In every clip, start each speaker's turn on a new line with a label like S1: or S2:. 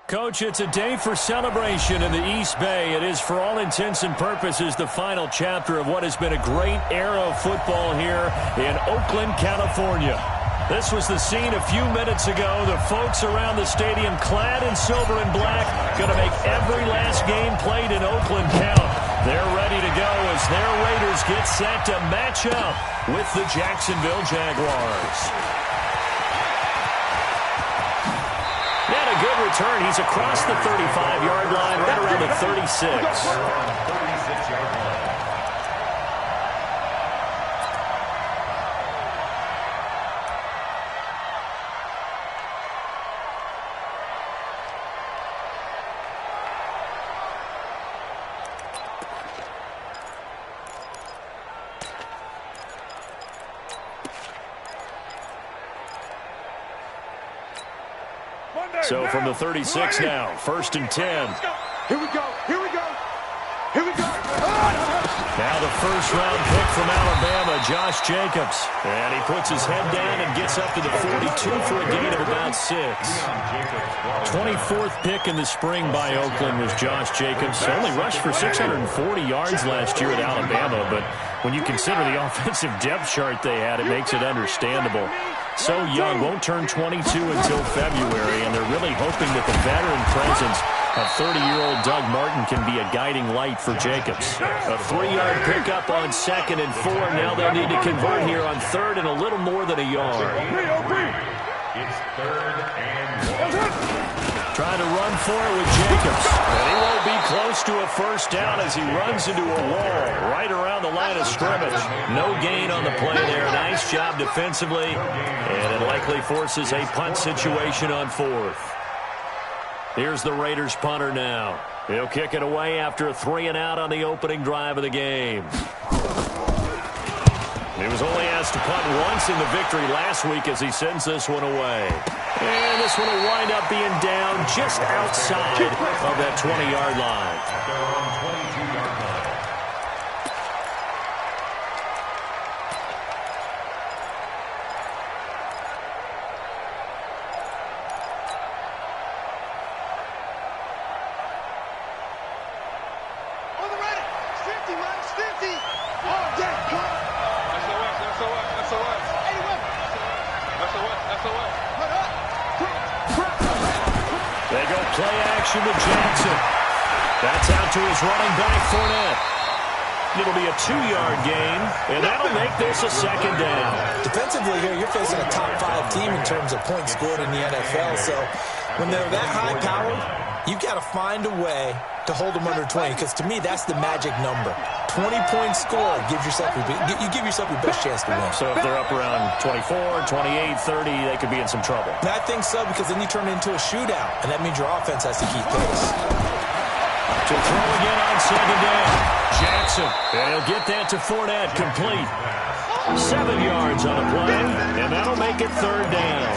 S1: Coach, it's a day for celebration in the East Bay. It is, for all intents and purposes, the final chapter of what has been a great era of football here in Oakland, California. This was the scene a few minutes ago. The folks around the stadium clad in silver and black going to make every last game played in Oakland count. They're ready to go as their Raiders get set to match up with the Jacksonville Jaguars. Good return. He's across the 35-yard line, right around the 36. So from the 36 now, 1st and 10.
S2: Here we go, here we go, here we go.
S1: Now the first-round pick from Alabama, Josh Jacobs. And he puts his head down and gets up to the 42 for a gain of about 6. 24th pick in the spring by Oakland was Josh Jacobs. Only rushed for 640 yards last year at Alabama, but when you consider the offensive depth chart they had, it makes it understandable. So young, won't turn 22 until February, and they're really hoping that the veteran presence of 30-year-old Doug Martin can be a guiding light for Jacobs. A 3-yard pickup on 2nd and 4. Now they'll need to convert here on 3rd and a little more than a yard.
S2: It's 3rd and 1.
S1: Trying to run for it with Jacobs. And he won't be close to a first down as he runs into a wall right around the line of scrimmage. No gain on the play there. Nice job defensively. And it likely forces a punt situation on 4th. Here's the Raiders punter now. He'll kick it away after a 3-and-out on the opening drive of the game. He was only asked to punt once in the victory last week as he sends this one away. And this one will wind up being down just outside of that 20-yard line. They go play action with Jackson. That's out to his running back, Fournette. It'll be a 2-yard gain, and that'll make this a 2nd down.
S3: Defensively here, you're facing a top-5 team in terms of points scored in the NFL. So when they're that high-powered, you've got to find a way to hold them under 20, because to me, that's the magic number. 20 points scored gives yourself you give yourself your best chance to win.
S1: So if they're up around 24, 28, 30, they could be in some trouble.
S3: And I think so, because then you turn it into a shootout, and that means your offense has to keep pace.
S1: To throw again on 2nd down. Jackson, and he'll get that to Fournette, complete. 7 yards on the play, and that'll make it 3rd down.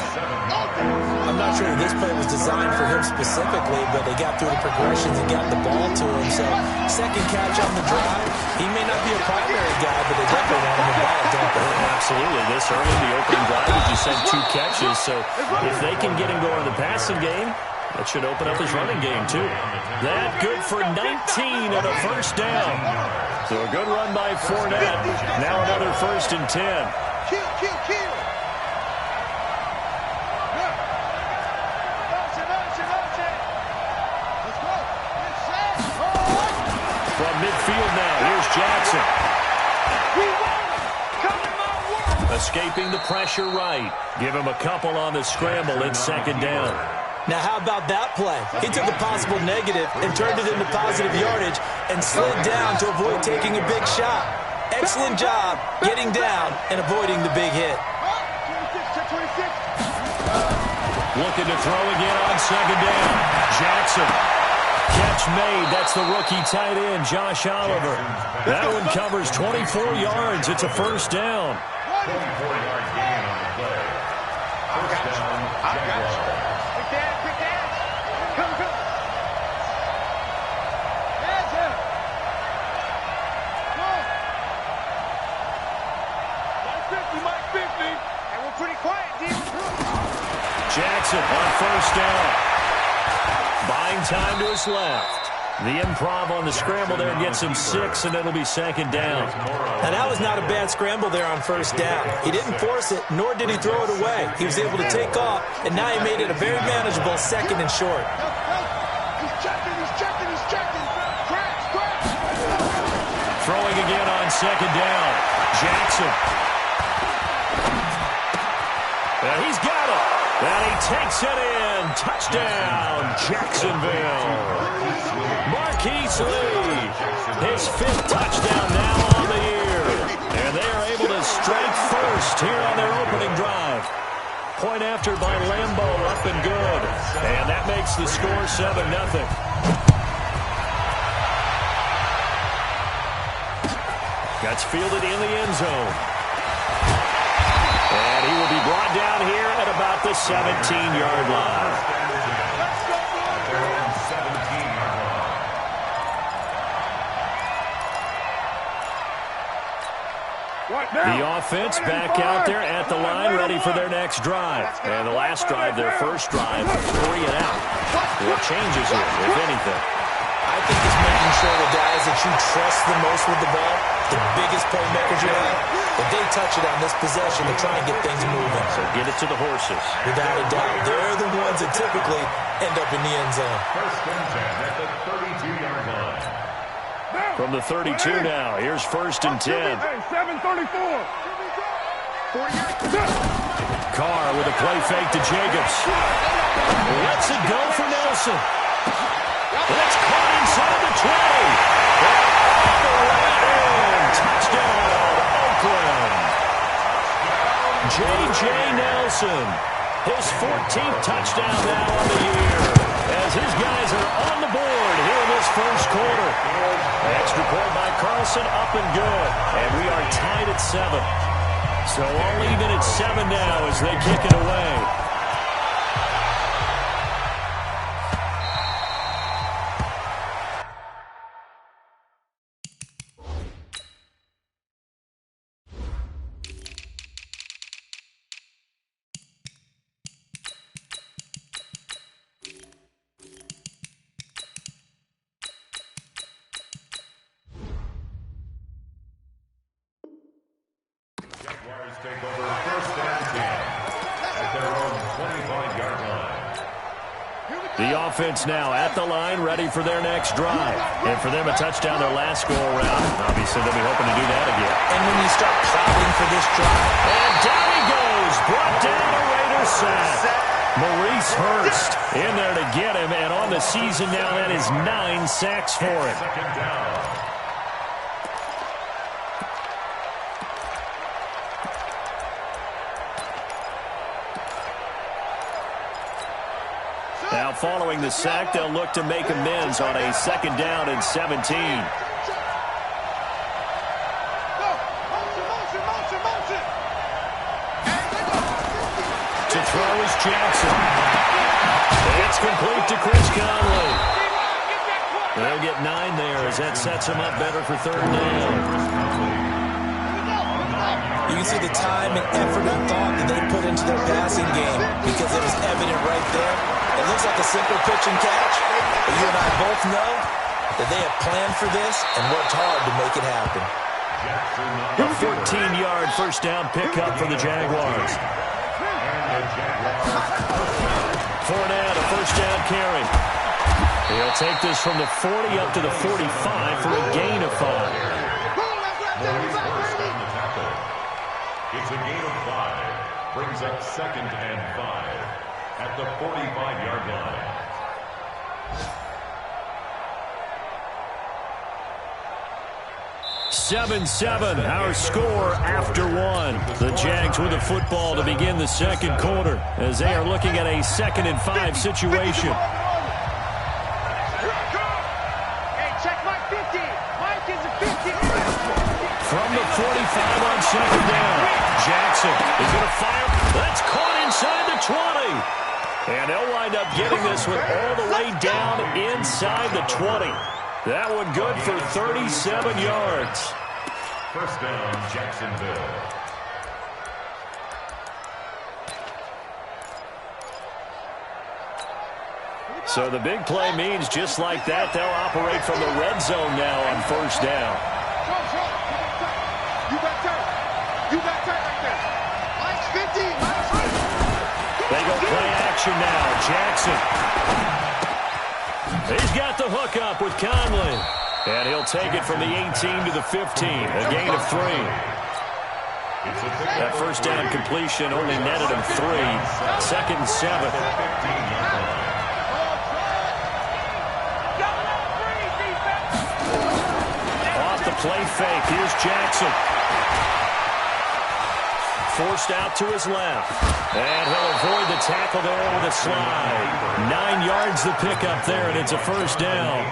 S3: I'm not sure this play was designed for him specifically, but they got through the progressions and got the ball to him. So, 2nd catch on the drive. He may not be a primary guy, but they definitely want him to buy it down for him.
S1: Absolutely. This early in the opening drive, as you said, 2 catches. So, if they can get him going in the passing game, that should open up his running game, too. That good for 19 and a 1st down. So a good run by Fournette. Now another 1st and 10.
S2: Kill.
S1: From midfield now, here's Jackson. Escaping the pressure right. Give him a couple on the scramble. It's 2nd down.
S3: Now, how about that play? He took a possible negative and turned it into positive yardage and slid down to avoid taking a big shot. Excellent job getting down and avoiding the big hit.
S1: Looking to throw again on 2nd down. Jackson. Catch made. That's the rookie tight end, Josh Oliver. That one covers 24 yards. It's a 1st down.
S2: 24-yard gain on the play. I got you. Quick dance. Come. Hands up. Go. Mike 50. And we're pretty quiet, D.
S1: Jackson on 1st down. Buying time to his left. The improv on the scramble there gets him 6, and it'll be second down.
S3: Now, that was not a bad scramble there on first down. He didn't force it, nor did he throw it away. He was able to take off, and now he made it a very manageable second and short.
S2: He's checking.
S1: Throwing again on second down. Jackson. And he's got it. And he takes it in. Touchdown, Jacksonville. Marquise Lee, his 5th touchdown now on the year. And they are able to strike first here on their opening drive. Point after by Lambo, up and good. And that makes the score 7-0. Gets fielded in the end zone. And he will be brought down here at about the 17-yard line. The offense back out there at the line, ready for their next drive. And the last drive, their first drive, 3 and out. What changes here, if anything?
S3: I think it's making sure the guys that you trust the most with the ball, the biggest playmakers you have, that they touch it on this possession to try and get things moving.
S1: So get it to the horses.
S3: Without a doubt. They're the ones that typically end up in the end zone.
S2: First and 10 at the 32-yard line.
S1: From the 32 now, here's first and 10.
S2: 7:34.
S1: Carr with a play fake to Jacobs. Lets it go for Nelson. That's caught inside the 20. Touchdown, Oakland. J.J. Nelson, his 14th touchdown now on the year, as his guys are on the board here in this first quarter. Extra point by Carlson, up and good. And we are tied at 7. So all even at 7 now as they kick it away.
S2: Jaguars take over first and 10 at their own 25-yard line.
S1: The offense now at the line, ready for their next drive. And for them, a touchdown their last go-around. Obviously, they'll be hoping to do that again.
S3: And when you start plotting for this drive.
S1: And down he goes. Brought down a Raider sack. Maurice Hurst in there to get him. And on the season now, that is 9 sacks for him.
S2: Second down.
S1: Now, following the sack, they'll look to make amends on a second down and 17. To throw is Jackson. It's complete to Chris Conley. They'll get 9 there as that sets him up better for third down.
S3: You can see the time and effort and thought that they put into their passing game because it was evident right there. It looks like a simple pitch and catch, but you and I both know that they have planned for this and worked hard to make it happen.
S1: A 14-yard first down pickup for the Jaguars. Fournette, a first down carry. He'll take this from the 40 up to the 45 for a gain of 5.
S2: It's a gain of 5. Brings up second and 5 at the 45-yard line.
S1: Seven, our score after 1. The Jags with the football to begin the second quarter as they are looking at a 2nd and 5 situation. From the 45 on second down, Jackson is going to fire. That's caught inside the 20. And they'll wind up getting this one all the way down inside the 20. That one good for 37 yards.
S2: First down, Jacksonville.
S1: So the big play means just like that, they'll operate from the red zone now on first down.
S2: You got tight right there. Minus 50.
S1: They go play action now. Jackson. He's got the hook up with Conley. And he'll take it from the 18 to the 15. A gain of 3. That first down completion only netted him 3. 2nd and 7. Off the play fake. Here's Jackson. Forced out to his left. And he'll avoid the tackle there with a slide. 9 yards the pickup there, and it's a first down.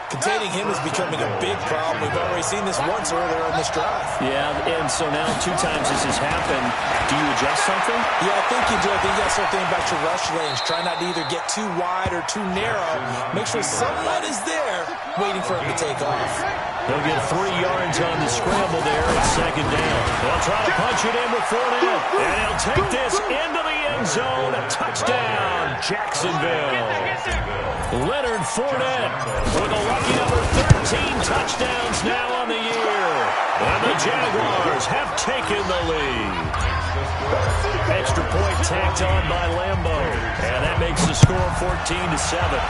S3: Containing him is becoming a big problem. We've already seen this once earlier on this drive.
S1: Yeah, and so now 2 times this has happened. Do you adjust something?
S3: Yeah, I think you do. I think you got to start thinking about your rush lanes. Try not to either get too wide or too narrow. Make sure someone is there waiting for him to take off.
S1: They'll get 3 yards on the scramble there at 2nd down. They'll try to punch it in with Fournette. And he'll take this into the end zone. A touchdown, Jacksonville. Leonard Fournette with a lucky number 13 touchdowns now on the year. And the Jaguars have taken the lead. Extra point tacked on by Lambo. And that makes the score 14-7.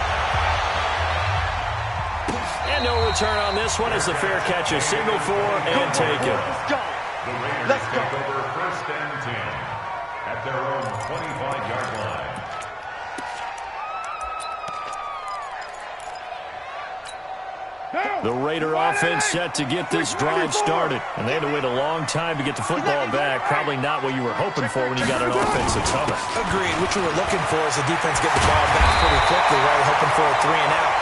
S1: And no return on this one as the fair catch a single for and taken.
S2: Let's go.
S4: Over 1st and 10 at their own 25-yard line.
S1: The Raider offense set to get this drive started. And they had to wait a long time to get the football back. Probably not what you were hoping for when you got an offense that's humming.
S3: Agreed. What you were looking for is the defense get the ball back pretty quickly, right? Hoping for a 3 and out.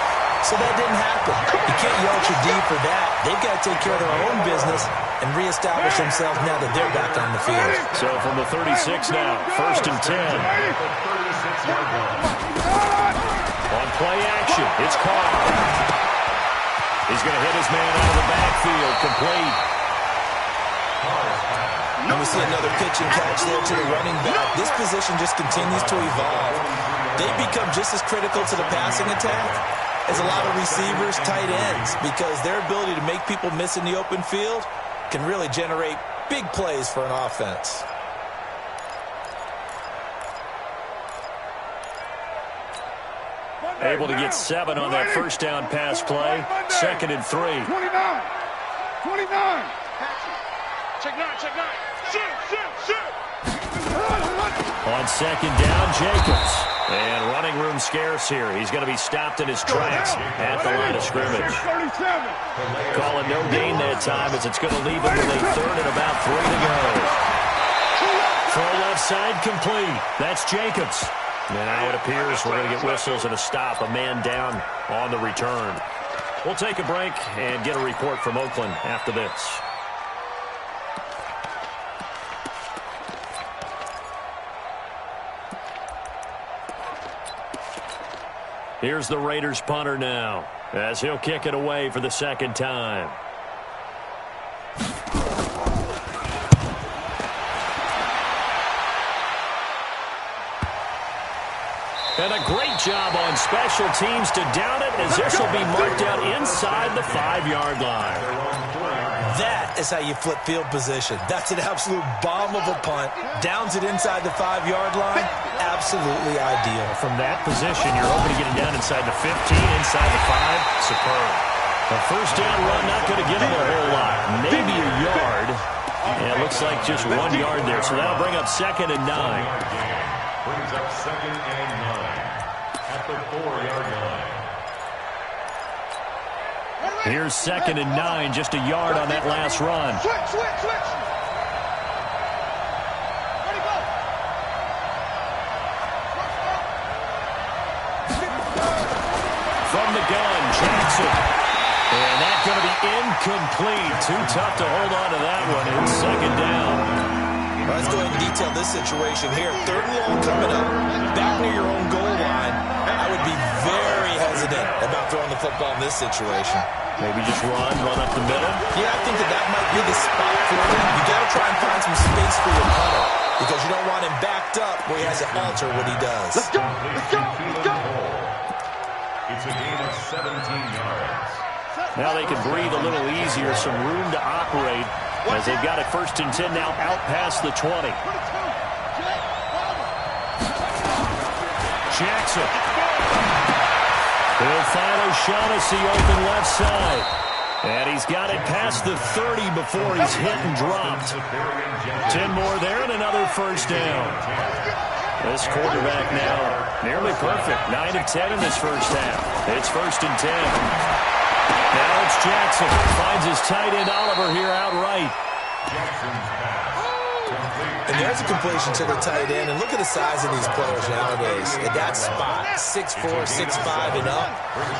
S3: So that didn't happen. You can't yell at your D for that. They've got to take care of their own business and reestablish themselves now that they're back on the field.
S1: So from the 36 now, 1st and 10. On play action, it's Carr. He's going to hit his man out of the backfield, complete.
S3: And we see another pitch and catch there to the running back. This position just continues to evolve. They become just as critical to the passing attack as a lot of receivers, tight ends, because their ability to make people miss in the open field can really generate big plays for an offense.
S1: Able to get 7 on that first down pass play. 2nd and 3.
S2: 29. Check 9. Shoot.
S1: On 2nd down, Jacobs. And running room scarce here. He's going to be stopped in his tracks at the line of scrimmage. Call it no gain that time as it's going to leave him with a 3rd and about 3 to go. Throw left side complete. That's Jacobs. Now it appears we're going to get whistles and a stop. A man down on the return. We'll take a break and get a report from Oakland after this. Here's the Raiders punter now as he'll kick it away for the 2nd time. And a great job on special teams to down it as this will be marked out inside the 5-yard line.
S3: That is how you flip field position. That's an absolute bomb of a punt. Downs it inside the 5-yard line. Absolutely ideal.
S1: From that position, you're hoping to get it down inside the 15, inside the 5. Superb. A first down run, not going to get him a whole lot. Maybe a yard. And it looks like just 1 yard there. So that'll bring up 2nd and 9.
S4: Brings up 2nd and 9 at the 4-yard line.
S1: Here's 2nd and 9, just a yard on that last run.
S2: Switch. Ready, go.
S1: From the gun, Jackson. And that's going to be incomplete. Too tough to hold on to that one. It's 2nd down.
S3: Well, let's go ahead and detail this situation here. 3rd and long coming up. Back near your own goal line. I would be very hesitant about throwing the football in this situation.
S1: Maybe just run up the middle.
S3: Yeah, I think that might be the spot for them. You got to try and find some space for your punter. because you don't want him backed up where he has to alter what he does.
S2: Let's go! Let's go! Let's go!
S4: It's a gain of 17 yards.
S1: Now they can breathe a little easier, some room to operate as they've got it 1st and 10 now out past the 20. Jackson. He'll find O'Shaughnessy open left side. And he's got it past the 30 before he's hit and dropped. 10 more there and another first down. This quarterback now nearly perfect. 9 of 10 in this first half. It's 1st and 10. Now it's Jackson. Finds his tight end Oliver here outright.
S3: And there's a completion to the tight end. And look at the size of these players nowadays. At that spot, 6'4", 6'5", and up.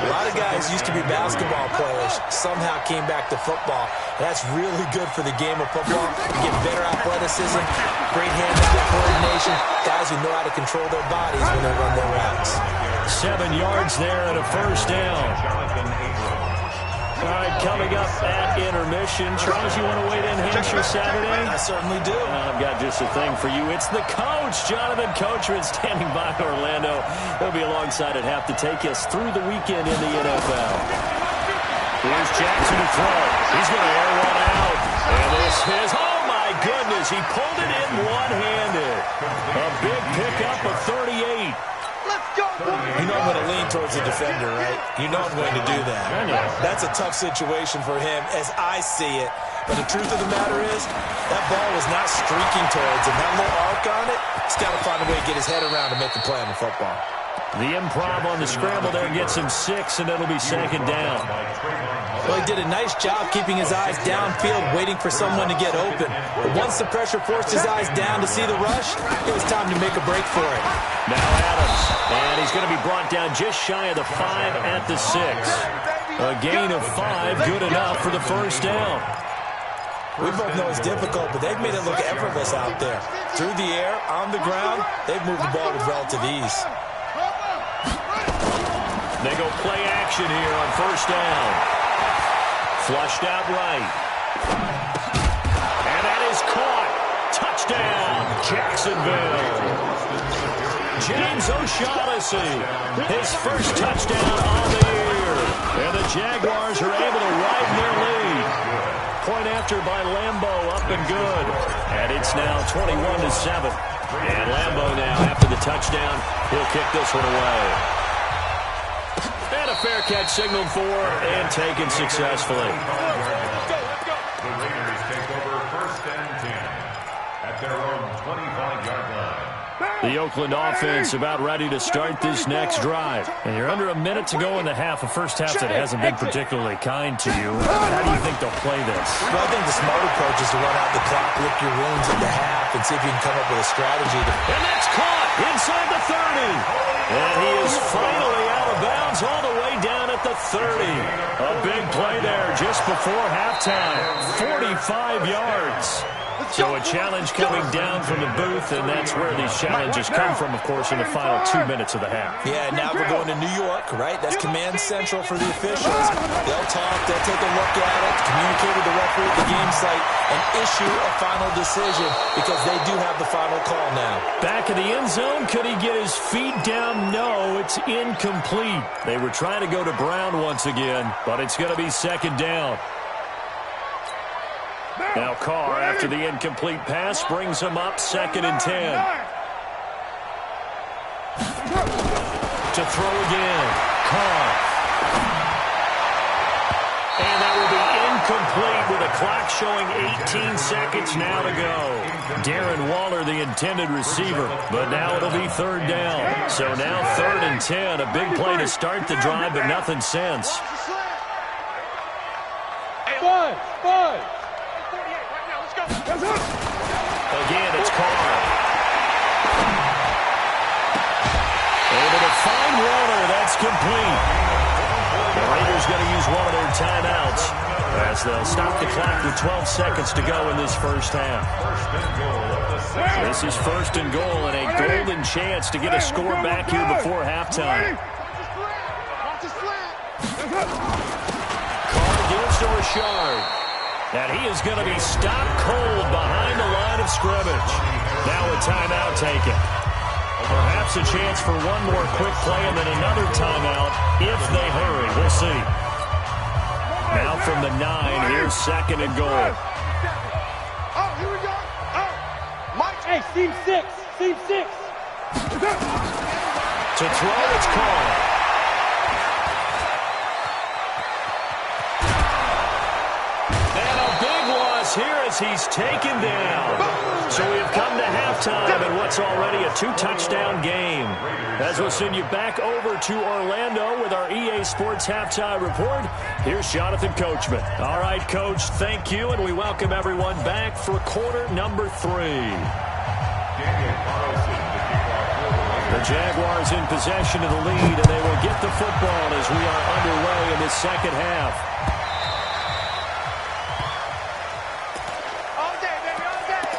S3: A lot of guys used to be basketball players, somehow came back to football. And that's really good for the game of football. You get better athleticism, great hand-eye coordination, guys who know how to control their bodies when they run their routes.
S1: 7 yards there and a first down. All right, coming up at intermission. Charles, you want to wait in Hampshire Saturday?
S3: I certainly do.
S1: I've got just a thing for you. It's the coach, Jonathan Coachman, standing by Orlando. He'll be alongside at half to take us through the weekend in the NFL. Here's Jackson to throw. He's going to air one out. And this is, oh my goodness, he pulled it in one-handed. A big pickup of 38.
S3: You know I'm going to lean towards the defender, right? You know I'm going to do that. That's a tough situation for him as I see it. But the truth of the matter is, that ball was not streaking towards him. That little arc on it, he's got to find a way to get his head around and make a play on the football.
S1: The improv on the scramble there gets him 6, and it'll be 2nd down.
S3: Well, he did a nice job keeping his eyes downfield, waiting for someone to get open. But once the pressure forced his eyes down to see the rush, it was time to make a break for it.
S1: Now Adams, and he's going to be brought down just shy of the 5 at the 6. A gain of 5, good enough for the first down.
S3: We both know it's difficult, but they've made it look effortless out there. Through the air, on the ground, they've moved the ball with relative ease.
S1: They go play action here on first down. Flushed out right. And that is caught. Touchdown, Jacksonville. James O'Shaughnessy, his first touchdown on the year. And the Jaguars are able to widen their lead. Point after by Lambo, up and good. And it's now 21-7. And Lambo now, after the touchdown, he'll kick this one away. And a fair catch signaled for and taken successfully.
S4: The Raiders take over 1st and 10 at their own 25-yard line.
S1: The Oakland offense about ready to start this next drive. And you're under a minute to go in the half, a first half that hasn't been particularly kind to you. How do you think they'll play this?
S3: Well, I think the smart approach is to run out the clock, lick your wounds at the half, and see if you can come up with a strategy.
S1: And that's caught inside the 30. And he is finally out of bounds all the way down at the 30. A big play there just before halftime. 45 yards. So a challenge coming down from the booth, and that's where these challenges come from, of course, in the final 2 minutes of the half.
S3: Yeah, now we're going to New York, right? That's command central for the officials. They'll talk, they'll take a look at it, communicate with the referee at the game site, and issue a final decision because they do have the final call now.
S1: Back in the end zone, could he get his feet down? No, it's incomplete. They were trying to go to Brown once again, but it's going to be 2nd down. Now Carr, after the incomplete pass, brings him up 2nd and 10. To throw again. Carr. And that will be incomplete with a clock showing 18 seconds now to go. Darren Waller, the intended receiver, but now it'll be 3rd down. So now 3rd and 10, a big play to start the drive, but nothing since. Again, it's Carr. Able to find Waller. That's complete. The Raiders going to use one of their timeouts as they'll stop the clock with 12 seconds to go in this first half. This is 1st and goal and a golden chance to get a score back here before halftime. Carr gives to Richard. And he is going to be stopped cold behind the line of of scrimmage. Now a timeout taken. Perhaps a chance for one more quick play and then another timeout if they hurry. We'll see. Now from the 9, here's 2nd and goal.
S2: Oh, here we go. Oh, Mike.
S5: Hey, seam 6. Seam 6.
S1: To throw, it's called. And a big loss here as he's taken down. So we have come to halftime in what's already a 2-touchdown game. As we'll send you back over to Orlando with our EA Sports Halftime Report, here's Jonathan Coachman. All right, Coach, thank you, and we welcome everyone back for quarter number 3. The Jaguars in possession of the lead, and they will get the football as we are underway in this second half.
S2: All day, baby, all day.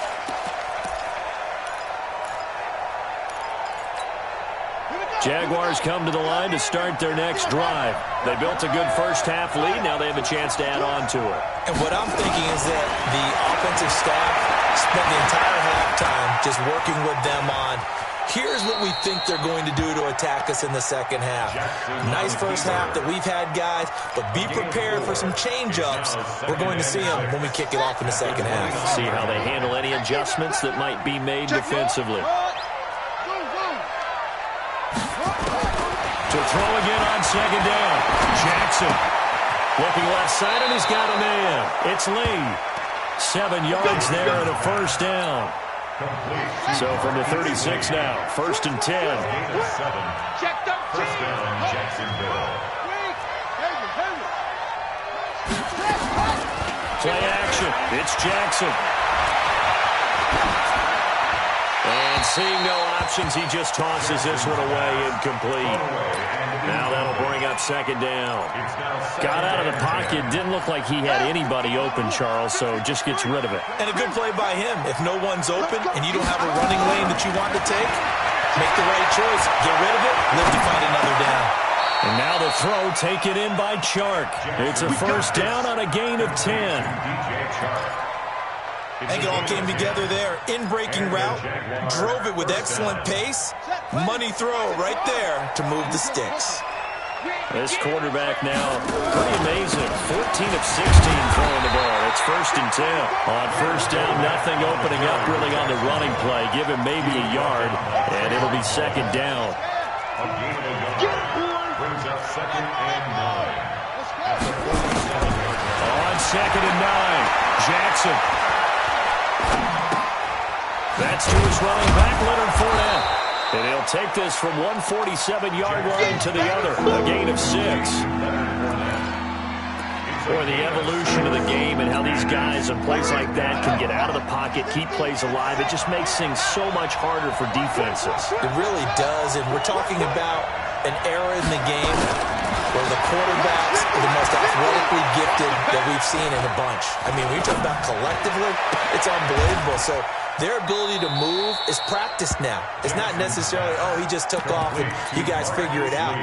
S2: Here we go.
S1: Jaguars come to the line to start their next drive. They built a good first-half lead. Now they have a chance to add on to it.
S3: And what I'm thinking is that the offensive staff spent the entire halftime just working with them on, here's what we think they're going to do to attack us in the second half. Nice first half that we've had, guys, but be prepared for some change-ups. We're going to see them when we kick it off in the second half.
S1: See how they handle any adjustments that might be made defensively. To throw again on 2nd down. Jackson looking left side, and he's got a man. It's Lee. 7 yards there and a first down. So from the 36 now, 1st and 10.
S2: Check 13.
S4: First down, Jacksonville.
S1: Play action. It's Jackson. And seeing no options, he just tosses this one away incomplete. Now that'll bring up 2nd down. Got out of the pocket. Didn't look like he had anybody open, Charles, so just gets rid of it.
S3: And a good play by him. If no one's open and you don't have a running lane that you want to take, make the right choice. Get rid of it, live to find another down.
S1: And now the throw taken in by Chark. It's a first down on a gain of 10.
S3: I think it all came together there. In-breaking route, drove it with excellent pace. Money throw right there to move the sticks.
S1: This quarterback now, pretty amazing. 14 of 16 throwing the ball. It's 1st and 10. On first down, nothing opening up really on the running play. Give him maybe a yard, and it'll be 2nd down.
S4: A gain of a yard brings up 2nd and 9.
S1: On 2nd and 9, Jackson. That's to his running back, Leonard Fournette. And he'll take this from 147-yard line to the other, a gain of 6. Or the evolution of the game and how these guys in plays like that can get out of the pocket, keep plays alive. It just makes things so much harder for defenses.
S3: It really does, and we're talking about an era in the game where the quarterbacks are the most athletically gifted that we've seen in a bunch. I mean, when you talk about collectively, it's unbelievable. So their ability to move is practiced now. It's not necessarily, oh, he just took off and you guys figure it out.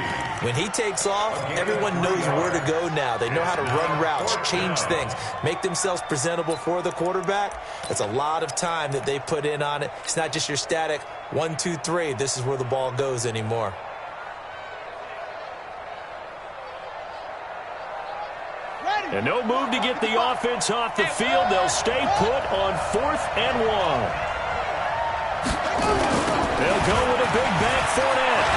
S3: When he takes off, everyone knows where to go now. They know how to run routes, change things, make themselves presentable for the quarterback. It's a lot of time that they put in on it. It's not just your static 1, 2, 3. This is where the ball goes anymore.
S1: And no move to get the offense off the field. They'll stay put on 4th and 1. They'll go with a big bank Fournette.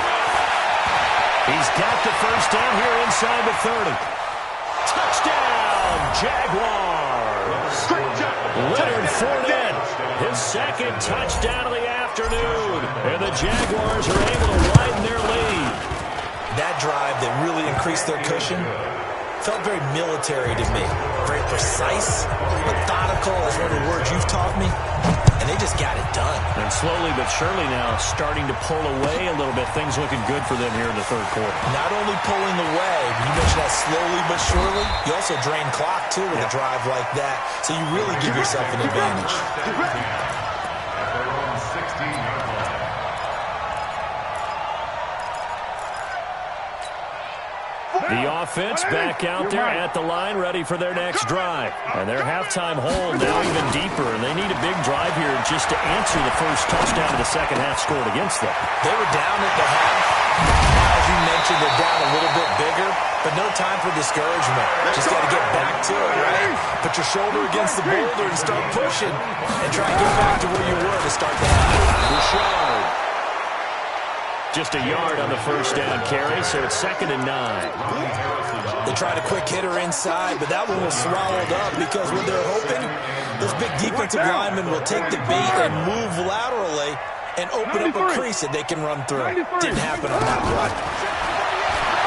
S1: He's got the first down here inside the 30. Touchdown, Jaguars. Leonard Fournette, his 2nd touchdown of the afternoon. And the Jaguars are able to widen their lead.
S3: That drive that really increased their cushion felt very military to me. Very precise, methodical is one of the words you've taught me. And they just got it done.
S1: And slowly but surely now starting to pull away a little bit. Things looking good for them here in the 3rd quarter.
S3: Not only pulling away, you mentioned that slowly but surely, you also drain clock too with a drive like that. So you really give yourself an advantage.
S4: At their own 16-yard line.
S1: The offense back out there at the line, ready for their next drive. And their halftime hole now even deeper, and they need a big drive here just to answer the first touchdown of the second half scored against them.
S3: They were down at the half. Now, as you mentioned, they're down a little bit bigger, but no time for discouragement. Just got to get back to it, right? Put your shoulder against the boulder and start pushing, and try and get back to where you were to start the half.
S1: Rashard. Just a yard on the first down carry, so it's 2nd and 9.
S3: They tried a quick hitter inside, but that one was swallowed up because when they're hoping, those big defensive linemen will take the bait and move laterally and open up a crease that they can run through. Didn't happen on that one.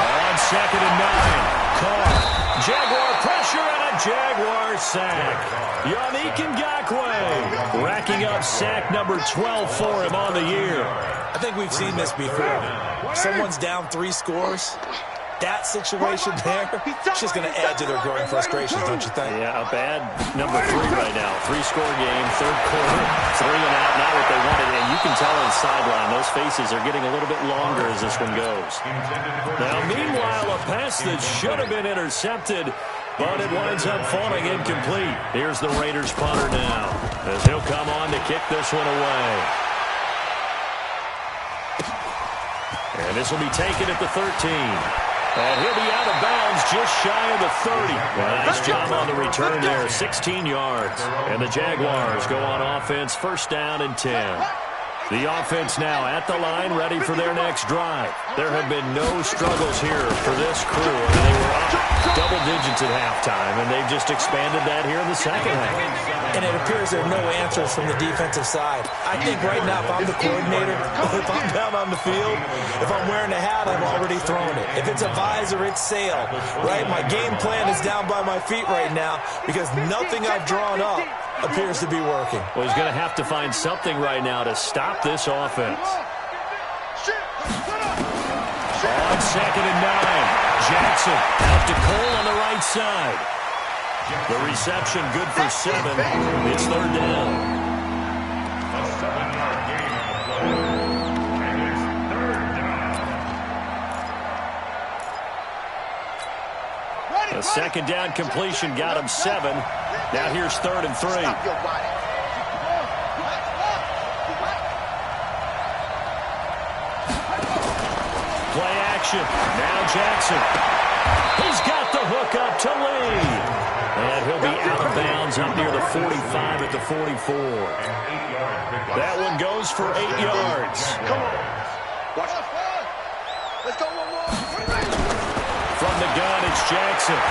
S1: On 2nd and 9, Carr. Jaguar pressure and a Jaguar sack. Yannick Ngakoue racking up sack number 12 for him on the year.
S3: I think we've seen this before. Someone's down 3 scores. That situation there, it's just going to add to their growing frustrations, don't you think?
S1: Yeah, a bad number 3 right now. 3-score game, 3rd quarter, 3 and out, not what they wanted. And you can tell on the sideline, those faces are getting a little bit longer as this one goes. Now, meanwhile, a pass that should have been intercepted, but it winds up falling incomplete. Here's the Raiders punter now, as he'll come on to kick this one away. And this will be taken at the 13. And he'll be out of bounds just shy of the 30. Nice job on the return there, 16 yards. And the Jaguars go on offense, 1st down and 10. The offense now at the line, ready for their next drive. There have been no struggles here for this crew. And they were up double digits at halftime, and they've just expanded that here in the second half.
S3: And it appears there are no answers from the defensive side. I think right now, if I'm the coordinator, if I'm down on the field, if I'm wearing a hat, I've already thrown it. If it's a visor, it's sail, right? My game plan is down by my feet right now because nothing I've drawn up appears to be working.
S1: Well, he's going to have to find something right now to stop this offense. On 2nd and 9, Jackson out to Cole on the right side. The reception good for 7. It's 3rd down.
S4: A 7-yard gain on the play. And it's 3rd down.
S1: A 2nd down completion got him 7. Now here's 3rd and 3. Play action. Now Jackson. He's got the hook up to Lee. And he'll be out of bounds up near the 45 at the 44. That one goes for 8 yards.
S2: Come on. Let's go one more.
S1: From the gun, it's Jackson.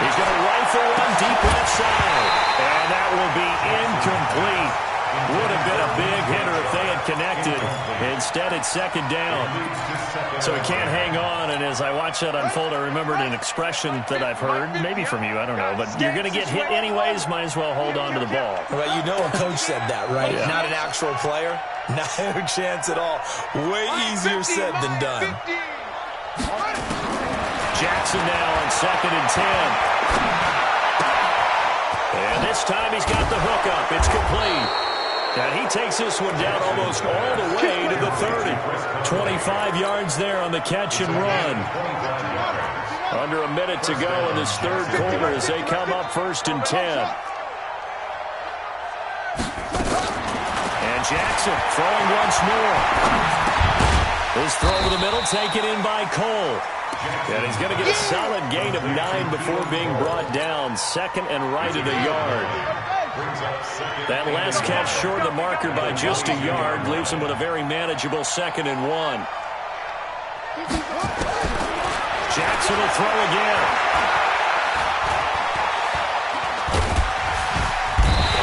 S1: He's going to rifle one deep left side. And that will be incomplete. Would have been a big hitter if they had connected. Instead, it's 2nd down. So he can't hang on, and as I watch that unfold, I remembered an expression that I've heard, maybe from you, I don't know, but you're going to get hit anyways, might as well hold on to the ball.
S3: Well, you know a coach said that, right?
S1: Yeah.
S3: Not an actual player. No chance at all. Way easier said than done.
S1: Jackson now on 2nd and 10. And this time he's got the hook up. It's complete. And he takes this one down almost all the way to the 30. 25 yards there on the catch and run. Under a minute to go in this 3rd quarter as they come up 1st and 10. And Jackson throwing once more. His throw over the middle taken in by Cole. And he's going to get a solid gain of 9 before being brought down. 2nd and right at a yard. That last catch short of the marker by just a yard leaves him with a very manageable 2nd and 1. Jackson will throw again.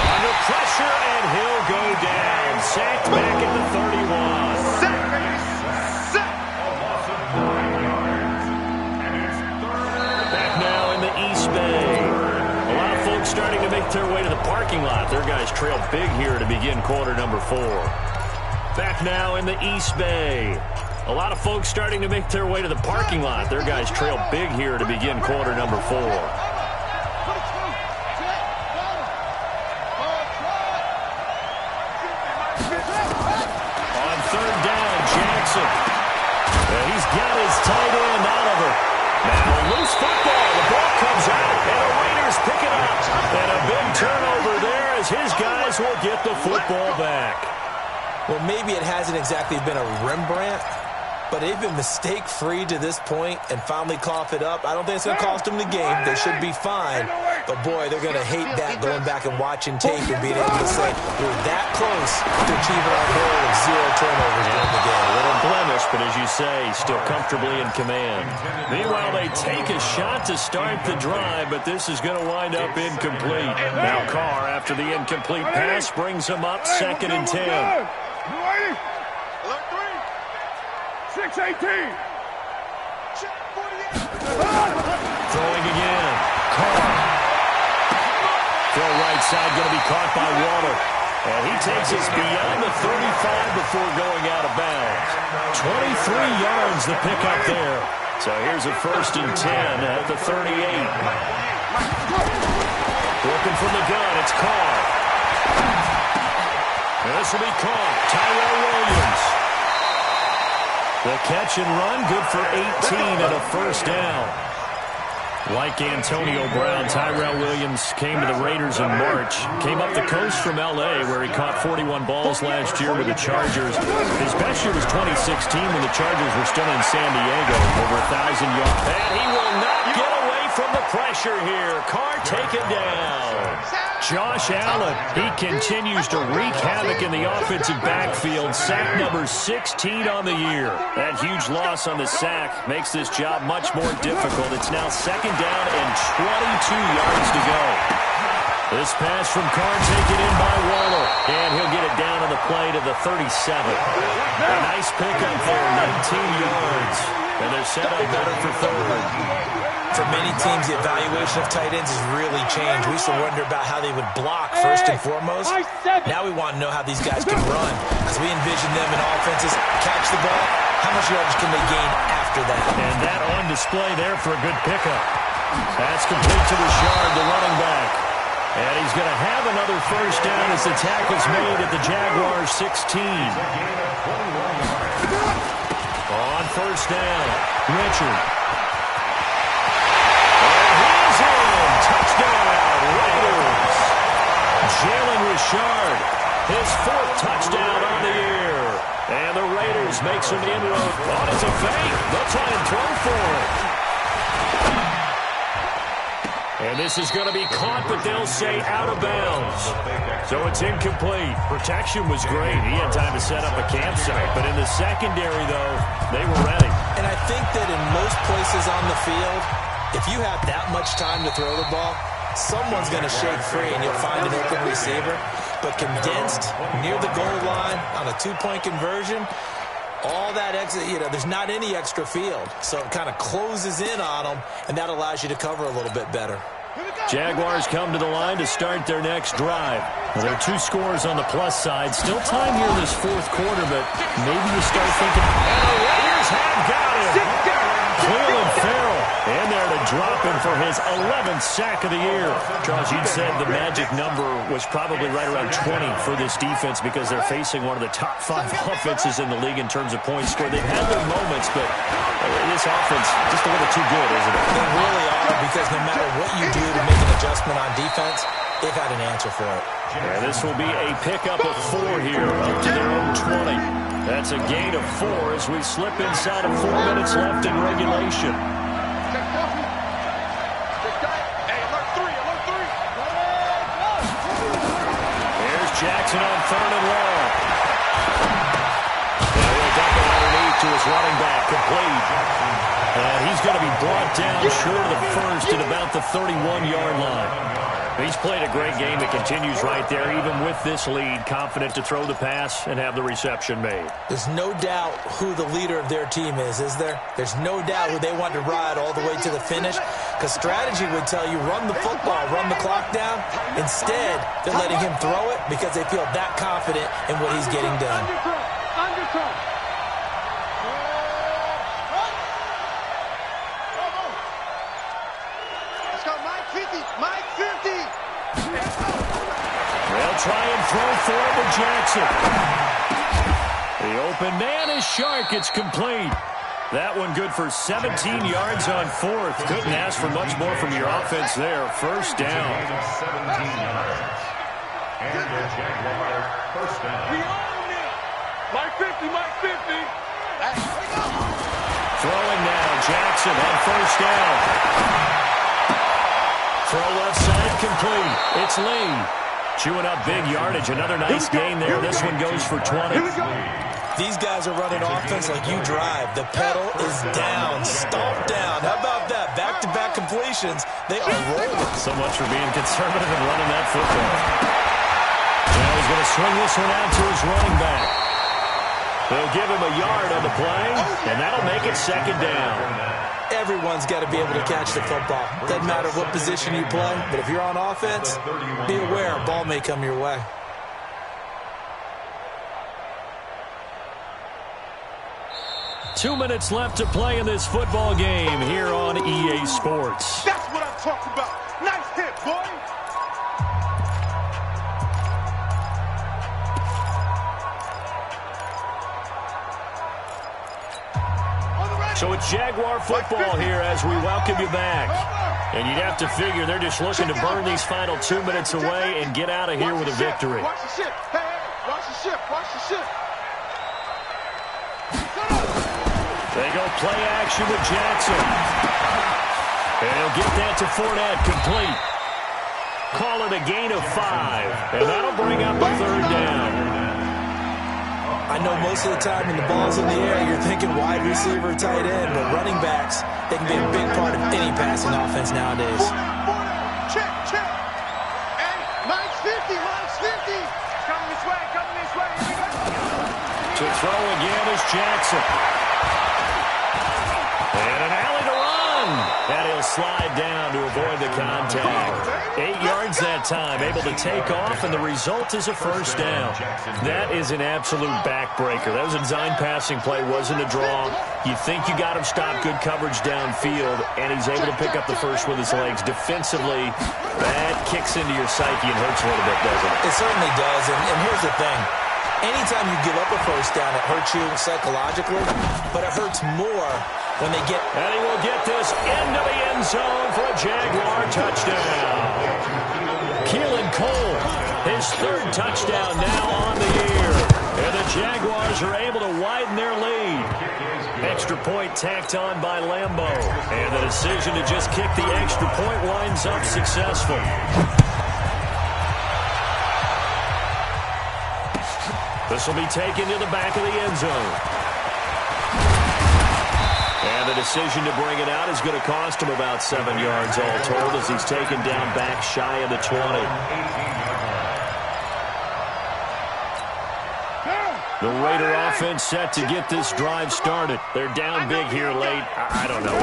S1: Under pressure, and he'll go down. Sacked back at the 31. Back now in the East Bay. A lot of folks starting to make their way to the parking lot. Their guys trail big here to begin quarter number 4. Back now in the East Bay. A lot of folks starting to make their way to the parking lot. Their guys trail big here to begin quarter number 4. On 3rd down, Jackson. He's got his tight end, Oliver. Now a loose football. The ball comes out, and the Raiders pick it up. And a big turnover there as his guys will get the football back.
S3: Well, maybe it hasn't exactly been a Rembrandt, but they've been mistake-free to this point and finally cough it up. I don't think it's going to cost them the game. They should be fine. But, boy, they're going to hate that going back and watching tape and being able to say we're that close to achieving our goal of 0 turnovers during the game.
S1: A little blemish, but as you say, still comfortably in command. Meanwhile, they take a shot to start the drive, but this is going to wind up incomplete. Now Carr, after the incomplete pass, brings him up 2nd and 10.
S5: 6-18.
S1: Throwing again. Carr. Throw right side, going to be caught by Waller. And he takes us beyond the 35 before going out of bounds. 23 yards the pickup there. So here's a 1st and 10 at the 38. Looking from the gun, it's Carr. And this will be caught. Tyrell Williams. The catch and run, good for 18 and a 1st down. Like Antonio Brown, Tyrell Williams came to the Raiders in March. Came up the coast from L.A., where he caught 41 balls last year with the Chargers. His best year was 2016 when the Chargers were still in San Diego, over 1,000 yards. And he will not get away from the pressure here. Carr taken down. Josh Allen, he continues to wreak havoc in the offensive backfield. Sack number 16 on the year. That huge loss on the sack makes this job much more difficult. It's now 2nd down and 22 yards to go. This pass from Carr taken in by Waller. And he'll get it down on the play to the 37. A nice pickup there, 19 yards. And they're set up better for 3rd.
S3: For many teams, the evaluation of tight ends has really changed. We used to wonder about how they would block first and foremost. Now we want to know how these guys can run. As we envision them in offenses, catch the ball, how much yardage can they gain after that?
S1: And that on display there for a good pickup. That's complete to Rashard, the running back. And he's going to have another 1st down as the tackle's made at the Jaguars 16. On 1st down, Richard. Touchdown, Raiders. Jalen Richard, his 4th touchdown on the year. And the Raiders make some inroad. Oh, it's a fake. They'll try and throw for it. And this is going to be caught, but they'll say out of bounds. So it's incomplete. Protection was great. He had time to set up a campsite. But in the secondary, though, they were ready.
S3: And I think that in most places on the field, if you have that much time to throw the ball, someone's going to shake free and you'll find an open receiver. But condensed, near the goal line, on a 2-point conversion, all that exit, there's not any extra field. So it kind of closes in on them, and that allows you to cover a little bit better.
S1: Jaguars come to the line to start their next drive. Well, there are 2 scores on the plus side. Still time here in this 4th quarter, but maybe you start thinking, and the Raiders have got him. Cleveland Farrell in there to drop him for his 11th sack of the year. Charles, you'd said the magic number was probably right around 20 for this defense because they're facing one of the top 5 offenses in the league in terms of points scored. They've had their moments, but this offense just a little too good, isn't it?
S3: They really are, because no matter what you do to make an adjustment on defense, they've had an answer for it.
S1: Yeah, this will be a pickup of 4 here, up to their own 20. That's a gain of 4 as we slip inside of 4 minutes left in regulation. Here's Jackson on 3rd and long. Now he'll dump it underneath to his running back, complete. And he's going to be brought down short of the 1st at about the 31-yard line. He's played a great game. It continues right there, even with this lead, confident to throw the pass and have the reception made.
S3: There's no doubt who the leader of their team is there? There's no doubt who they want to ride all the way to the finish, because strategy would tell you run the football, run the clock down. Instead, they're letting him throw it because they feel that confident in what he's getting done.
S1: They'll try and throw for it to Jackson. The open man is Shark. It's complete. That one good for 17 yards on fourth. Couldn't ask for much more from your offense there. First down.
S4: 17 yards. And the Jaguar first down.
S5: We own it. Mike 50, Mike 50.
S1: Throwing now, Jackson on first down. Throw left side complete. It's Lee. Chewing up big yardage. Another nice gain there. This one goes for 20.
S3: These guys are running offense like you drive. The pedal is down, stomped down. How about that? Back-to-back completions. They are rolling.
S1: So much for being conservative and running that football. Now he's going to swing this one out to his running back. They'll give him a yard on the play, and that'll make it second down.
S3: Everyone's got to be able to catch the football. Doesn't matter what position you play, but if you're on offense, be aware a ball may come your way.
S1: Two minutes left to play in this football game here on EA Sports.
S5: That's what I'm talking about. Nice hit, boy.
S1: So it's Jaguar football here as we welcome you back. And you'd have to figure they're just looking to burn these final 2 minutes away and get out of here with a victory.
S5: Watch the ship. Hey, watch the ship. Watch the ship.
S1: They go play action with Jackson. And he'll get that to Fournette complete. Call it a gain of 5. And that'll bring up a third down.
S3: I know most of the time when the ball's in the air, you're thinking wide receiver, tight end, but running backs, they can be a big part of any passing offense nowadays.
S5: Check, check. Hey, Mike's 50, Mike's 50. Coming this way, coming this way. Here we go.
S1: To throw again is Jackson. And an alley to run. And he'll slide down to avoid the contact. 8 yards that time, able to take off, and the result is a first down. That is an absolute backbreaker. That was a design passing play, wasn't a draw. You think you got him stopped, good coverage downfield, and he's able to pick up the first with his legs. Defensively, that kicks into your psyche and hurts a little bit, doesn't it?
S3: It certainly does, and here's the thing. Anytime you give up a first down, it hurts you psychologically, but it hurts more when they get...
S1: And he will get this into the end zone for a Jaguar touchdown. Keelan Cole, his third touchdown now on the year. And the Jaguars are able to widen their lead. Extra point tacked on by Lambeau. And the decision to just kick the extra point winds up successful. This will be taken to the back of the end zone. And the decision to bring it out is going to cost him about 7 yards all told as he's taken down back shy of the 20. The Raider offense set to get this drive started. They're down big here late. I don't know.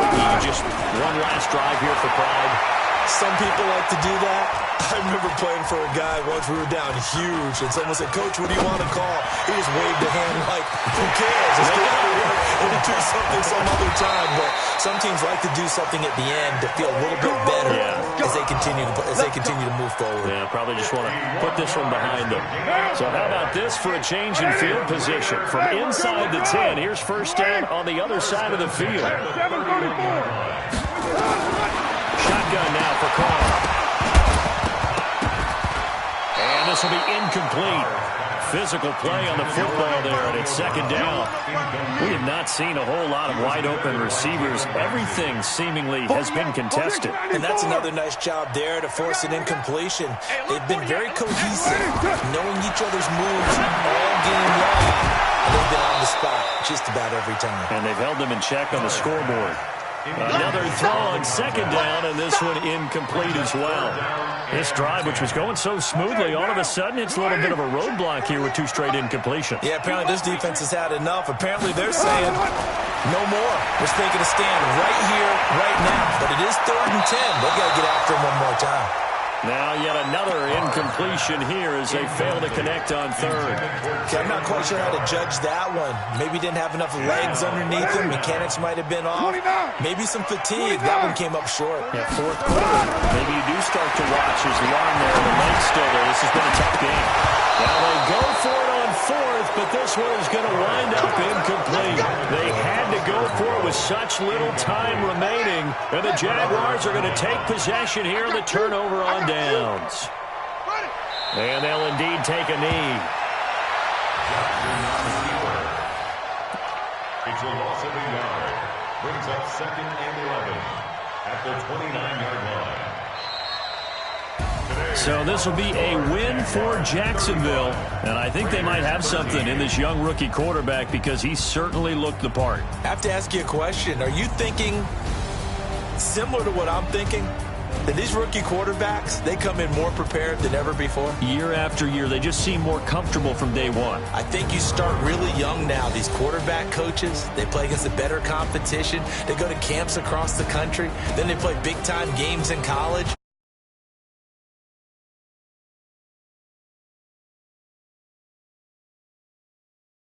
S1: Just one last drive here for pride.
S3: Some people like to do that. I remember playing for a guy once. We were down huge, and someone said, "Coach, what do you want to call?" He just waved a hand like, "Who cares? Let's get out of here and do something some other time." But some teams like to do something at the end to feel a little bit better as they continue to move forward.
S1: Yeah, probably just want to put this one behind them. So how about this for a change in field position from inside the 10? Here's first down on the other side of the field. Shotgun now for Carr. And this will be incomplete. Physical play on the football there, and it's second down. We have not seen a whole lot of wide-open receivers. Everything seemingly has been contested.
S3: And that's another nice job there to force an incompletion. They've been very cohesive, knowing each other's moves all game long. And they've been on the spot just about every time.
S1: And they've held them in check on the scoreboard. Another throw on second down, and this one incomplete as well. This drive, which was going so smoothly, all of a sudden it's a little bit of a roadblock here with 2 straight incompletions.
S3: Yeah, apparently this defense has had enough. Apparently they're saying no more. We're taking a stand right here, right now. But it is 3rd and 10. They've got to get after him one more time.
S1: Now yet another incompletion here as they fail to connect on 3rd.
S3: Okay, I'm not quite sure how to judge that one. Maybe didn't have enough legs underneath him. Mechanics might have been off. Maybe some fatigue. That one came up short.
S1: Yeah, 4th quarter. Maybe you do start to watch as the arm there and the legs still there. This has been a tough game. Now they go for it on 4th, but this one is going to wind up incomplete. They had to go for it with such little time remaining, and the Jaguars are going to take possession here in the turnover on downs. And they'll indeed take a knee.
S4: It's a loss of a yard. Brings up 2nd and 11 at the 29-yard line.
S1: So this will be a win for Jacksonville, and I think they might have something in this young rookie quarterback because he certainly looked the part.
S3: I have to ask you a question. Are you thinking similar to what I'm thinking? That these rookie quarterbacks, they come in more prepared than ever before?
S1: Year after year, they just seem more comfortable from day one.
S3: I think you start really young now. These quarterback coaches, they play against a better competition. They go to camps across the country. Then they play big-time games in college.